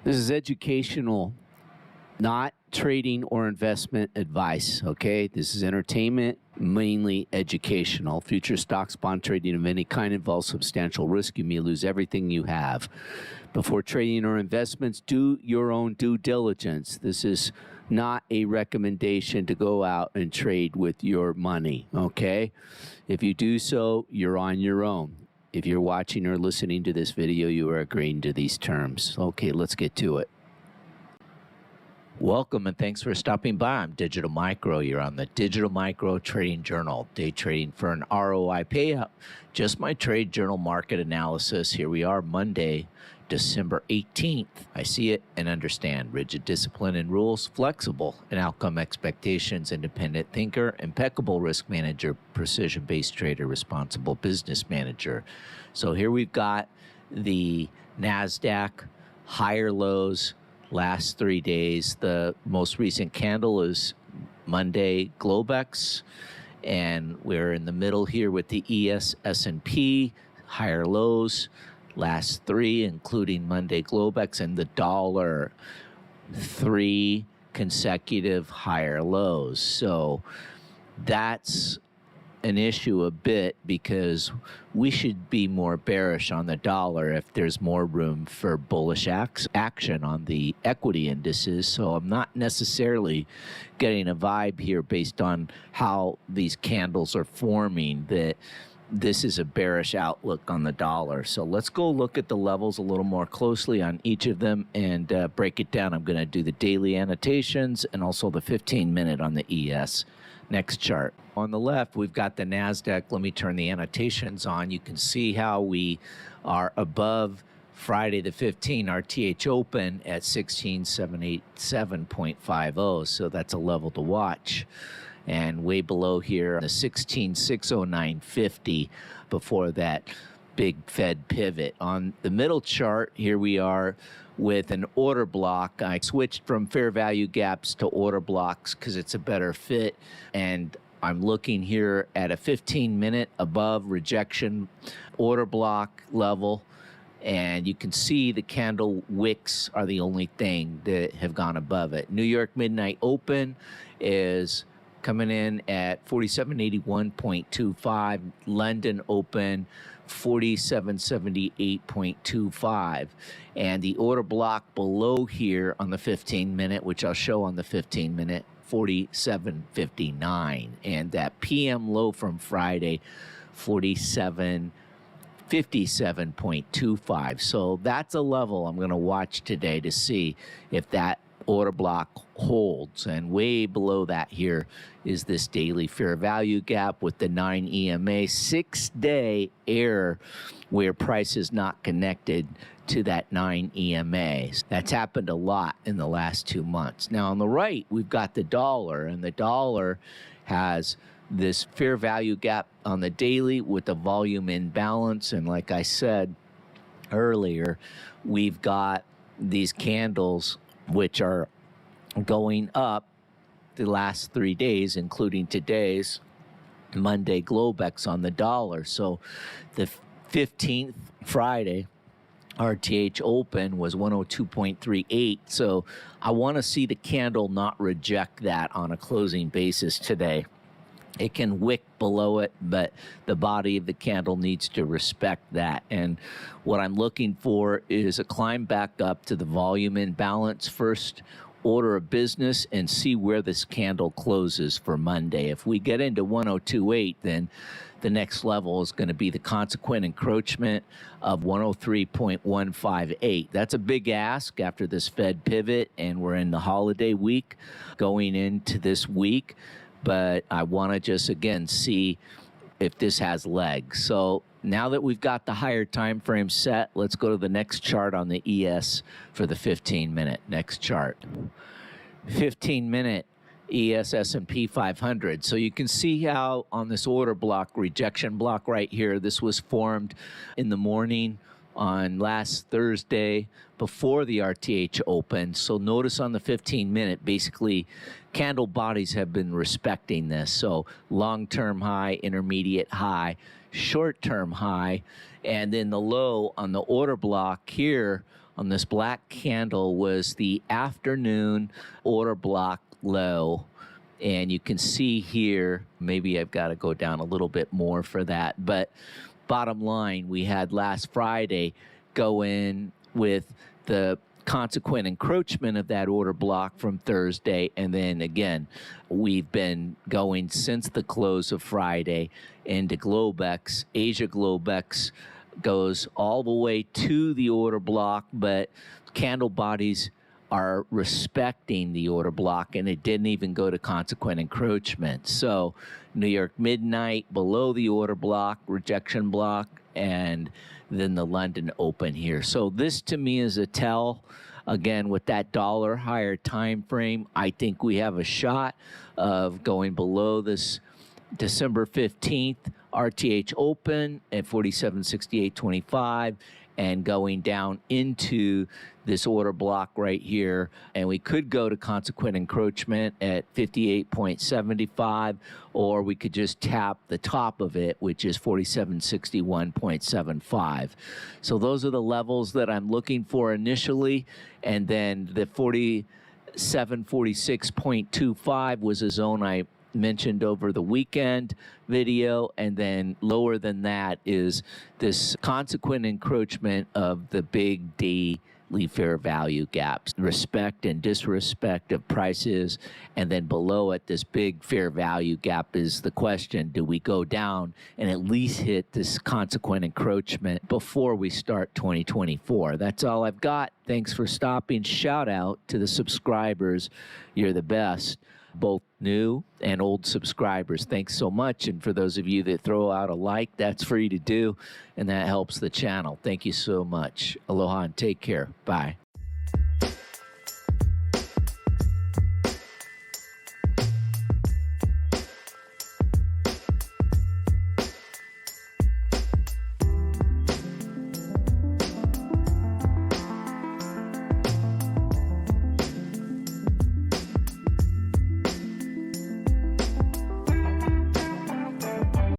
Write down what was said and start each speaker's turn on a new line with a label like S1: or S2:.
S1: This is educational, not trading or investment advice, okay? This is entertainment, mainly educational. Future stocks, bond trading of any kind involves substantial risk. You may lose everything you have. Before trading or investments, do your own due diligence. This is not a recommendation to go out and trade with your money, okay? If you do so, you're on your own. If you're watching or listening to this video, you are agreeing to these terms. Okay, let's get to it. Welcome and thanks for stopping by. I'm Digital Micro. You're on the Digital Micro Trading Journal. Day trading for an ROI payout. Just my trade journal market analysis. Here we are, Monday, December 18th. I see it and understand. Rigid discipline and rules, flexible and outcome expectations, independent thinker, impeccable risk manager, precision-based trader, responsible business manager. So here we've got the Nasdaq, higher lows, last 3 days. The most recent candle is Monday Globex, and we're in the middle here with the S&P, higher lows, last three, including Monday Globex, and the dollar, 3 consecutive higher lows. So that's an issue a bit because we should be more bearish on the dollar if there's more room for bullish action on the equity indices. So I'm not necessarily getting a vibe here based on how these candles are forming that this is a bearish outlook on the dollar. So let's go look at the levels a little more closely on each of them and break it down. I'm going to do the daily annotations and also the 15-minute on the ES. Next chart. On the left, we've got the Nasdaq. Let me turn the annotations on. You can see how we are above Friday the 15th, RTH open at 16,787.50. So that's a level to watch. And way below here, the 16,609.50 before that big Fed pivot. On the middle chart, here we are with an order block. I switched from fair value gaps to order blocks because it's a better fit. And I'm looking here at a 15-minute above rejection order block level. And you can see the candle wicks are the only thing that have gone above it. New York midnight open is coming in at 4781.25. London open 4778.25. And the order block below here on the 15-minute, which I'll show on the 15-minute, 47.59. And that PM low from Friday, 47.57.25. So that's a level I'm going to watch today to see if that order block holds. And way below that here is this daily fair value gap with the 9 EMA, 6-day error where price is not connected to that 9 EMA. That's happened a lot in the last 2 months. Now on the right, we've got the dollar, and the dollar has this fair value gap on the daily with the volume imbalance. And like I said earlier, we've got these candles which are going up the last 3 days, including today's Monday Globex on the dollar. So the 15th, Friday, RTH open was 102.38. So I want to see the candle not reject that on a closing basis today. It can wick below it, but the body of the candle needs to respect that. And what I'm looking for is a climb back up to the volume imbalance first order of business and see where this candle closes for Monday. If we get into 102.8, then the next level is going to be the consequent encroachment of 103.158. That's a big ask after this Fed pivot, and we're in the holiday week going into this week. But I want to just, again, see if this has legs. So now that we've got the higher time frame set, let's go to the next chart on the ES for the 15-minute. Next chart. 15-minute ES S&P 500. So you can see how on this order block, rejection block right here, this was formed in the morning on last Thursday before the RTH opened. So notice on the 15-minute, basically candle bodies have been respecting this. So long-term high, intermediate high, short-term high, and then the low on the order block here on this black candle was the afternoon order block low. And you can see here, maybe I've got to go down a little bit more for that. But bottom line, we had last Friday go in with the consequent encroachment of that order block from Thursday. And then again, we've been going since the close of Friday into Globex. Asia Globex goes all the way to the order block, but candle bodies are respecting the order block, and it didn't even go to consequent encroachment. So New York midnight below the order block, rejection block, and then the London open here. So this to me is a tell. Again, with that dollar higher time frame, I think we have a shot of going below this December 15th RTH open at 47.6825 and going down into this order block right here. And we could go to consequent encroachment at 58.75, or we could just tap the top of it, which is 47.61.75. So those are the levels that I'm looking for initially. And then the 47.46.25 was a zone I mentioned over the weekend video, and then lower than that is this consequent encroachment of the big daily fair value gaps, respect and disrespect of prices, and then below it, this big fair value gap is the question: do we go down and at least hit this consequent encroachment before we start 2024? That's all I've got. Thanks for stopping. Shout out to the subscribers. You're the best, both new and old subscribers. Thanks so much. And for those of you that throw out a like, that's free to do, and that helps the channel. Thank you so much. Aloha and take care. Bye.